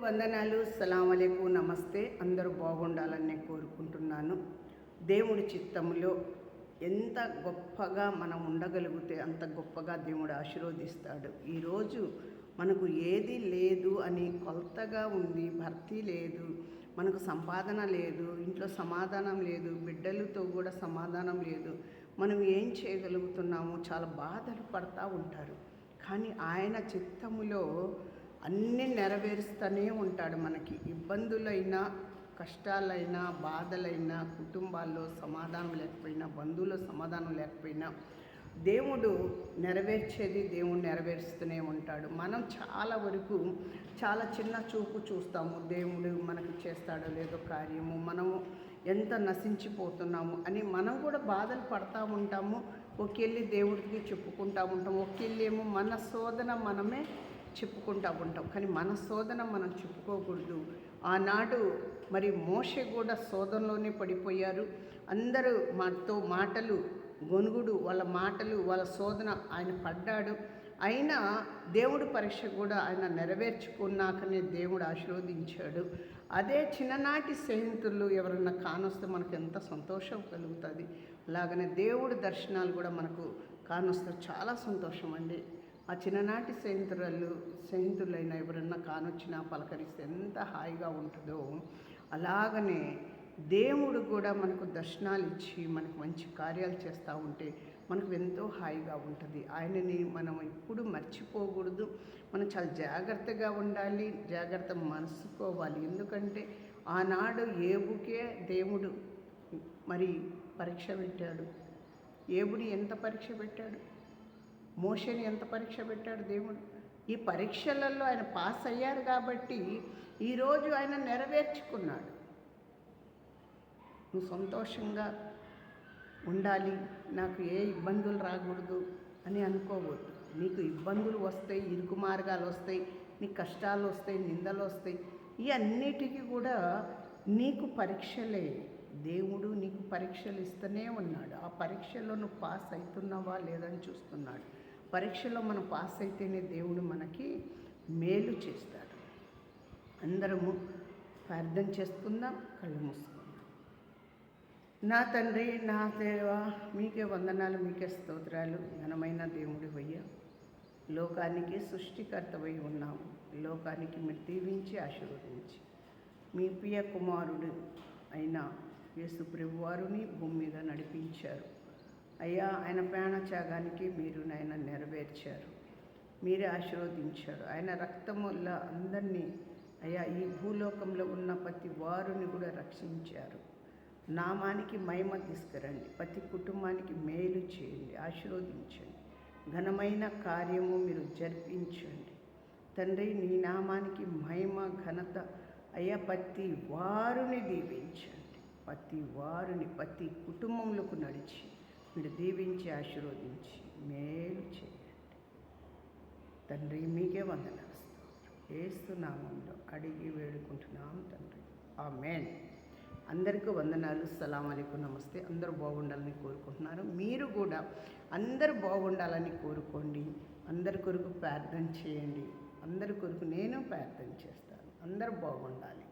వందనాలు, సలాం అలైకుం, నమస్తే. అందరూ బాగుండాలని నేను కోరుకుంటున్నాను. దేవుడి చిత్తములో ఎంత గొప్పగా మనం ఉండగలిగితే అంత గొప్పగా దేవుడు ఆశీర్వదిస్తాడు. ఈరోజు మనకు ఏది లేదు అని కొలతగా ఉంది, భర్తీ లేదు, మనకు సంపాదన లేదు, ఇంట్లో సమాధానం లేదు, బిడ్డలతో కూడా సమాధానం లేదు, మనం ఏం చేయగలుగుతున్నాము, చాలా బాధలు పడతా ఉంటారు. కానీ ఆయన చిత్తములో అన్నీ నెరవేరుస్తూనే ఉంటాడు. మనకి ఇబ్బందులైనా, కష్టాలైనా, బాధలైనా, కుటుంబాల్లో సమాధానం లేకపోయినా, బంధువుల్లో సమాధానం లేకపోయినా దేవుడు నెరవేర్చేది దేవుడు నెరవేరుస్తూనే ఉంటాడు. మనం చాలా వరకు చాలా చిన్న చూపు చూస్తాము. దేవుడు మనకి చేస్తాడో లేదో కార్యము, మనము ఎంత నశించిపోతున్నాము అని మనం కూడా బాధలు పడతా ఉంటాము. ఒకెళ్ళి దేవుడికి చెప్పుకుంటూ ఉంటాము, ఒకెళ్ళేమో మన శోధన మనమే చెప్పుకుంటూ ఉంటాం. కానీ మన శోధన మనం చెప్పుకోకూడదు. ఆనాడు మరి మోషే కూడా శోధనలోనే పడిపోయారు. అందరూ మాటలు గొనుగుడు, వాళ్ళ మాటలు, వాళ్ళ శోధన ఆయన పడ్డాడు. అయినా దేవుడి పరీక్ష కూడా ఆయన నెరవేర్చుకున్నాకనే దేవుడు ఆశీర్వదించాడు. అదే చిన్ననాటి స్నేహితులు ఎవరన్నా కానొస్తే మనకు ఎంత సంతోషం కలుగుతుంది. అలాగనే దేవుడి దర్శనాలు కూడా మనకు కానొస్తే చాలా సంతోషం అండి. ఆ చిన్ననాటి స్నేహితులైన ఎవరన్నా కానొచ్చినా పలకరిస్తే ఎంత హాయిగా ఉంటుందో, అలాగనే దేవుడు కూడా మనకు దర్శనాలు ఇచ్చి మనకు మంచి కార్యాలు చేస్తూ ఉంటే మనకు ఎంతో హాయిగా ఉంటుంది. ఆయనని మనం ఎప్పుడు మర్చిపోకూడదు. మనం చాలా జాగ్రత్తగా ఉండాలి, జాగ్రత్త మనసుకోవాలి. ఎందుకంటే ఆనాడు ఏబుకే దేవుడు మరి పరీక్ష పెట్టాడు. ఏబుని ఎంత పరీక్ష పెట్టాడు, మోషేని ఎంత పరీక్ష పెట్టాడు దేవుడు. ఈ పరీక్షలలో ఆయన పాస్ అయ్యారు కాబట్టి ఈరోజు ఆయన నెరవేర్చుకున్నాడు. నువ్వు సంతోషంగా ఉండాలి, నాకు ఏ ఇబ్బందులు రాకూడదు అని అనుకోవద్దు. నీకు ఇబ్బందులు వస్తాయి, ఇరుకు మార్గాలు వస్తాయి, నీకు కష్టాలు వస్తాయి, నిందలు వస్తాయి. ఈ అన్నిటికీ కూడా నీకు పరీక్షలే. దేవుడు నీకు పరీక్షలు ఇస్తూనే ఉన్నాడు. ఆ పరీక్షలో నువ్వు పాస్ అవుతున్నావా లేదని చూస్తున్నాడు. పరీక్షలో మనం పాస్ అయితేనే దేవుడు మనకి మేలు చేస్తాడు. అందరము ప్రార్థన చేసుకుందాం, కళ్ళు మూసుకుందాం. నా తండ్రి, నా దేవ, మీకే వందనాలు, మీకే స్తోత్రాలు. ఘనమైన దేవుడి వయ్య, లోకానికి సృష్టికర్తవై ఉన్నాము. లోకానికి మీరు దీవించి ఆశీర్వదించి మీ ప్రియ కుమారుడు అయిన యేసు ప్రభువారిని భూమి మీద నడిపించారు. అయ్యా, ఆయన ప్రాణత్యాగానికి మీరు నాయన నెరవేర్చారు, మీరే ఆశీర్వదించారు. ఆయన రక్తం వల్ల అందరినీ అయ్యా ఈ భూలోకంలో ఉన్న ప్రతి వారిని కూడా రక్షించారు. నామానికి మహిమ తీసుకురండి, ప్రతి కుటుంబానికి మేలు చేయండి, ఆశీర్వదించండి, ఘనమైన కార్యము మీరు జరిపించండి. తండ్రి, నీ నామానికి మహిమ ఘనత అయ్యా ప్రతి వారిని దీవించండి, ప్రతి వారిని ప్రతి కుటుంబంలోకి నడిచి మీరు దీవించి ఆశీర్వదించి మేలు చేయండి. తండ్రి, మీకే వందనాలు, యేసు నామంలో అడిగి వేడుకుంటున్నాం తండ్రి, ఆమేన్. అందరికీ వందనాలు, సలాం అలైకుం, నమస్తే. అందరూ బాగుండాలని కోరుకుంటున్నారు. మీరు కూడా అందరూ బాగుండాలని కోరుకోండి. అందరి కొరకు ప్రార్థన చేయండి. అందరి కొరకు నేను ప్రార్థన చేస్తాను. అందరూ బాగుండాలి.